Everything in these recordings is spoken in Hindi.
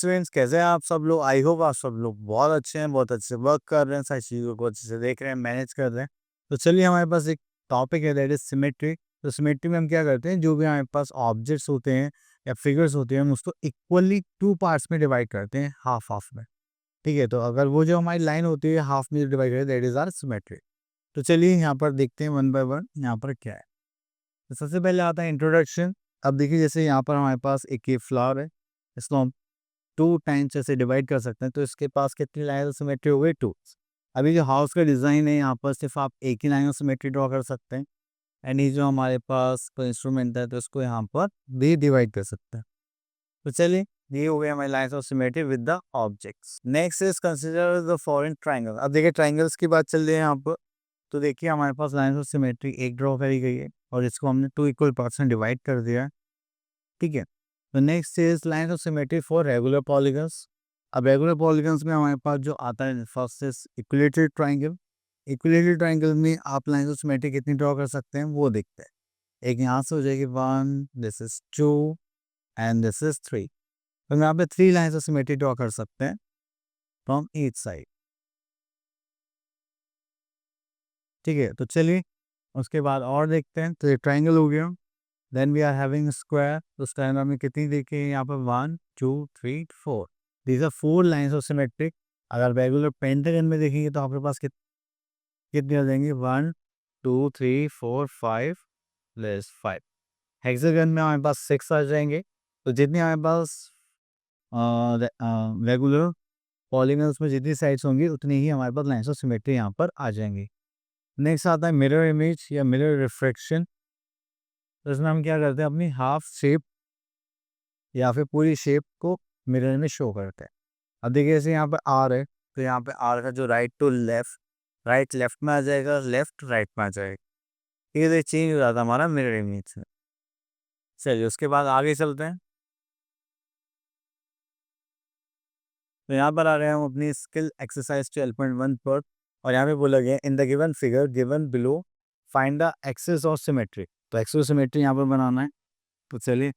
स्टूडेंट्स, कैसे हैं आप सब लोग? आई होप आप सब लोग बहुत अच्छे हैं, बहुत अच्छे से वर्क कर रहे हैं, सारी चीज़ों को अच्छे से देख रहे हैं, मैनेज कर रहे हैं। तो चलिए, हमारे पास एक टॉपिक है, दैट इज़ सिमेट्री। तो सिमेट्री में हम क्या करते हैं, जो भी हमारे पास ऑब्जेक्ट्स होते हैं या फिगर्स होते हैं, हम उसको इक्वली 2 पार्ट्स में डिवाइड करते हैं, हाफ-हाफ में। ठीक है? तो अगर वो जो हमारी लाइन होती है, हाफ में डिवाइड है, दैट इज़ आवर सिमेट्री। तो चलिए, यहाँ पर देखते हैं वन बाय वन यहाँ पर क्या है। तो सबसे पहले आता है इंट्रोडक्शन। अब देखिए, जैसे यहाँ पर हमारे पास एक ये फ्लावर है, इसको हम 2 टाइम्स ऐसे डिवाइड कर सकते हैं, तो इसके पास कितनी लाइन ऑफ सिमेट्री हो गई? 2। अभी जो हाउस का डिज़ाइन है, यहाँ पर सिर्फ आप एक ही लाइन ऑफ सिमेट्री ड्रॉ कर सकते हैं। एंड ये जो हमारे पास कोई इंस्ट्रूमेंट है, तो इसको यहाँ पर भी डिवाइड कर सकते हैं। तो चलिए, ये हो गई हमारी lines of symmetry with the objects. Next is consider the following triangle. अब देखिए, ट्रायंगल्स की बात चल रही है यहाँ पर। तो देखिए, हमारे पास लाइन्स ऑफ सिमेट्री एक ड्रॉ करी गई है और इसको हमने 2 इक्वल पार्ट्स में डिवाइड कर दिया है। ठीक है? तो next is lines of symmetry for regular polygons. अब रेगुलर पॉलीगन्स में हमारे पास जो आता है, first is equilateral triangle. Equilateral triangle में आप लाइन्स ऑफ सिमेट्री कितनी ड्रॉ कर सकते हैं, वो देखते हैं। एक यहाँ से हो जाएगी 1, this is 2 and this is 3। तो हम यहाँ पे 3 लाइन्स ऑफ सिमेट्री ड्रॉ कर सकते हैं फ्रॉम ईच साइड। ठीक है? तो चलिए, उसके बाद और देखते हैं। तो ये ट्रायंगल हो गया। Then we are having square. तो स्क्वायर में हमें कितनी देखी है यहाँ पर? 1, 2, 3, 4। These are 4 lines of symmetric. अगर रेगुलर पेंटागन में देखेंगे तो आपके पास कितनी आ जाएंगी? 1, 2, 3, 4, 5 प्लस 5। हेक्सागन में हमारे पास 6 आ जाएंगे। तो जितनी हमारे पास रेगुलर पॉलीगन्स में जितनी साइड्स होंगी, उतनी ही हमारे पास लाइन्स ऑफ सिमेट्री यहाँ पर आ जाएंगी। नेक्स्ट आता है मिरर इमेज या मिरर रिफ्लेक्शन। तो इसमें हम क्या करते हैं, अपनी हाफ शेप या फिर पूरी शेप को मिरर में शो करते हैं। अब देखिए, जैसे यहाँ पे आर है, तो यहाँ पे आर का जो right to left, right left में आ जाएगा, लेफ्ट राइट में आ जाएगा। ठीक है? तो ये चेंज हो जाता है हमारा मिरर इमेज में। चलिए, उसके बाद आगे चलते हैं। तो यहाँ पर आ रहे हैं हम अपनी स्किल एक्सरसाइज 12.1 पर। और यहाँ पे बोला गया, in the given figure given below find the axis of symmetry. तो एक्सिस ऑफ सिमेट्री यहाँ पर बनाना है। तो चलिए,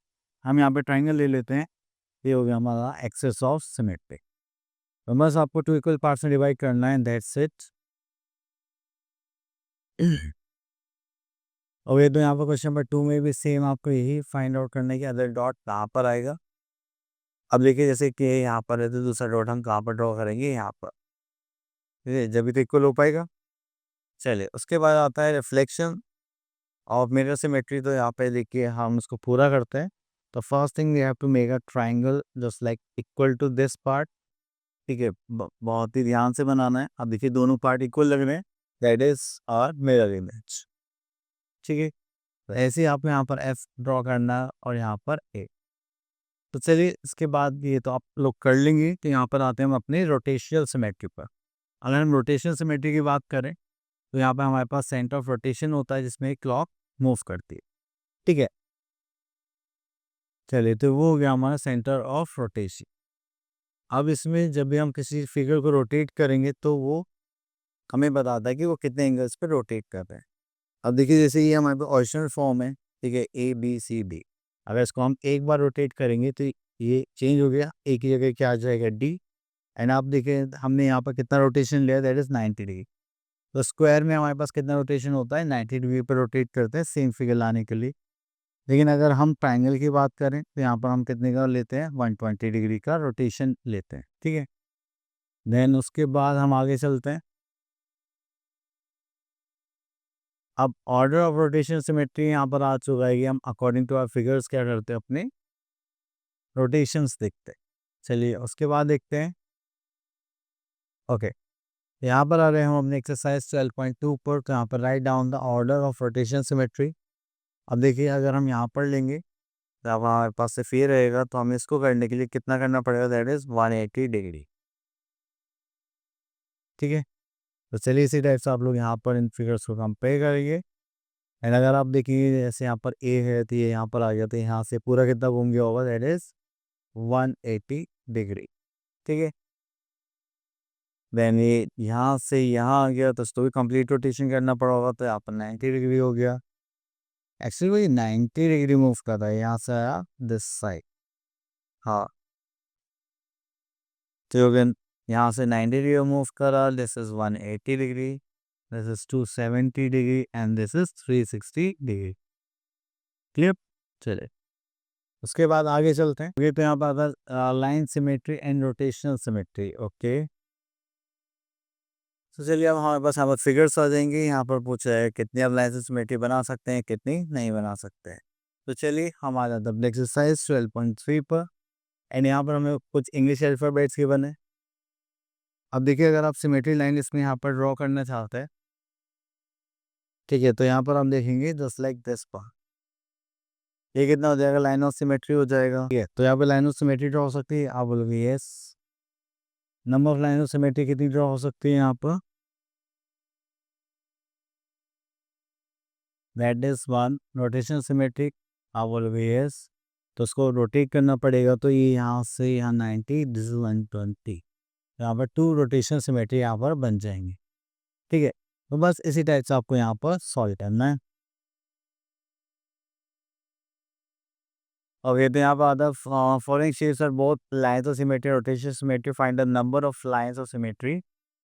हम यहाँ पे ट्राइंगल ले लेते हैं। ये हो गया हमारा एक्सिस ऑफ सिमेट्री। तो बस आपको 2 इक्वल पार्ट्स में डिवाइड करना है, दैट्स इट। और ये तो यहाँ पर क्वेश्चन नंबर 2 में भी सेम आपको यही फाइंड आउट करना है कि अदर डॉट कहाँ पर आएगा। अब देखिए, जैसे कि यहाँ पर है, तो दूसरा डॉट हम कहाँ पर ड्रॉ करेंगे? यहाँ पर। ठीक है? जब भी तो इक्वल हो पाएगा। चलिए, उसके बाद आता है रिफ्लेक्शन ऑफ मिरर सिमेट्री। तो यहाँ पे देखिए, हम इसको पूरा करते हैं। तो first thing we have to make a triangle just like equal to this part. ठीक है? बहुत ही ध्यान से बनाना है। अब देखिए, दोनों पार्ट इक्वल लग रहे हैं, that is our mirror image. ठीक है? तो ऐसे ही आपको यहाँ पर एफ ड्रॉ करना है और यहाँ पर ए। तो चलिए, इसके बाद ये तो आप लोग कर लेंगे। तो यहाँ पर आते हैं हम अपने रोटेशनल सिमेट्री पर। अगर हम रोटेशनल सिमेट्री की बात करें, तो यहाँ पे हमारे पास सेंटर ऑफ रोटेशन होता है, जिसमें क्लॉक मूव करती है। ठीक है? चलिए, तो वो हो गया हमारा सेंटर ऑफ रोटेशन। अब इसमें जब भी हम किसी फिगर को रोटेट करेंगे, तो वो हमें बताता है कि वो कितने एंगल्स पे रोटेट कर रहे हैं। अब देखिए, जैसे ये हमारे पास ऑरिजिनल फॉर्म है। ठीक है? A B C D. अगर इसको हम एक बार रोटेट करेंगे, तो ये चेंज हो गया, एक ही जगह क्या आ जाएगा? डी। एंड आप देखिए, हमने यहाँ पर कितना रोटेशन लिया, दैट इज 90 डिग्री। तो स्क्वायर में हमारे पास कितना रोटेशन होता है? 90 डिग्री पर रोटेट करते हैं सेम फिगर लाने के लिए। लेकिन अगर हम ट्रायंगल की बात करें, तो यहाँ पर हम कितने का लेते हैं? 120 डिग्री का रोटेशन लेते हैं। ठीक है? देन उसके बाद हम आगे चलते हैं। अब ऑर्डर ऑफ रोटेशन सिमेट्री यहाँ पर आ चुका है कि हम अकॉर्डिंग टू आवर फिगर्स क्या करते हैं, अपने रोटेशंस देखते हैं। चलिए, उसके बाद देखते हैं। ओके, यहाँ पर आ रहे हैं हम अपने एक्सरसाइज 12.2 पर। तो यहाँ पर write down the order of rotation symmetry. अब देखिए, अगर हम यहाँ पर लेंगे, तो अब हमारे पास सिर्फ ये रहेगा। तो हमें इसको करने के लिए कितना करना पड़ेगा? That is 180 degree. ठीक है? तो चलिए, इसी टाइप से आप लोग यहाँ पर इन फिगर्स को कंपेयर करेंगे। एंड अगर आप देखिए, जैसे यहाँ पर ए है, तो ये यहाँ पर आ गया, तो यहाँ से पूरा कितना घूम गया होगा? That is 180 degree. ठीक है? देन ये यहाँ से यहाँ आ गया, तो इसको भी कंप्लीट रोटेशन करना पड़ा होगा। तो यहाँ पर 90 डिग्री हो गया। एक्चुअली वही 90 डिग्री मूव कर रहा है, यहाँ से आया दिस साइड। हाँ, तो अगेन यहाँ से 90 डिग्री मूव करा, this is 180 degree, this is 270 degree and this is 360 degree. Clear? चले उसके बाद आगे चलते हैं। ये तो यहाँ पर आता है line symmetry and rotational symmetry. Okay, तो चलिए अब हमारे पास यहाँ पर फिगर्स आ जाएंगे। यहाँ पर पूछा है कितनी आप लाइन सिमेट्री बना सकते हैं, कितनी नहीं बना सकते हैं। तो चलिए हम आ जाते हैं एक्सरसाइज 12.3 पर एंड यहाँ पर हमें कुछ इंग्लिश अल्फ़ाबेट्स के बने। अब देखिए अगर आप सिमेट्री लाइन इसमें यहाँ पर ड्रॉ करना चाहते हैं, ठीक है, तो यहाँ पर हम देखेंगे जस्ट लाइक दिस पर ये कितना हो जाएगा, लाइन ऑफ सिमेट्री हो जाएगा। ठीक है, तो यहाँ पे लाइन ऑफ सिमेट्री ड्रॉ हो सकती है, आप बोलोगे yes. Number of line of symmetry कितनी ड्रॉ हो सकती है यहाँ पर, दैट इज 1। रोटेशन सिमेट्रिक, आप बोलोगे यस। तो उसको रोटेट करना पड़ेगा, तो ये यहाँ से यहाँ 90, दिस इज 120। यहाँ पर 2 रोटेशन सिमेट्री यहाँ पर बन जाएंगे। ठीक है, तो बस इसी टाइप से आपको यहाँ पर सॉल्व करना है। और कहते हैं यहाँ पर आता है following shapes are both lines of symmetry rotation symmetry, find the number of lines of symmetry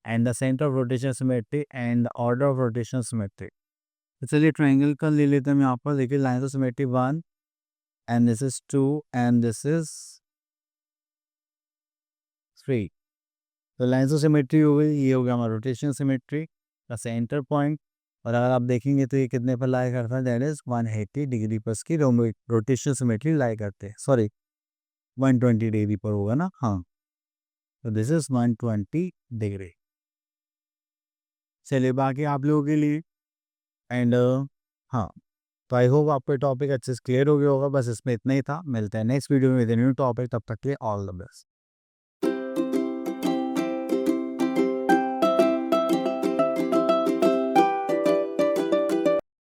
and the centre of rotation symmetry and the order of rotation symmetry. तो चलिए ट्रायंगल का ले लेते हैं हम यहाँ पर। देखिए lines of symmetry 1 and this is 2 and this is 3। तो लाइन्स ऑफ सिमेट्री हो गई, ये हो गया हमारा रोटेशन सिमेट्री का सेंटर पॉइंट। और अगर आप देखेंगे तो ये कितने पर लाई करता है, दैट इज 180 डिग्री पर इसकी रोटेशन सिमेट्री लाई करते हैं। सॉरी 120 डिग्री पर होगा ना, हाँ, तो दिस इज 120 डिग्री। चलिए बाकी आप लोगों के लिए एंड हाँ, तो आई होप आपको टॉपिक अच्छे से क्लियर हो गया होगा। बस इसमें इतना ही था, मिलते हैं नेक्स्ट वीडियो में विद न्यू टॉपिक, तब तक के लिए ऑल द बेस्ट।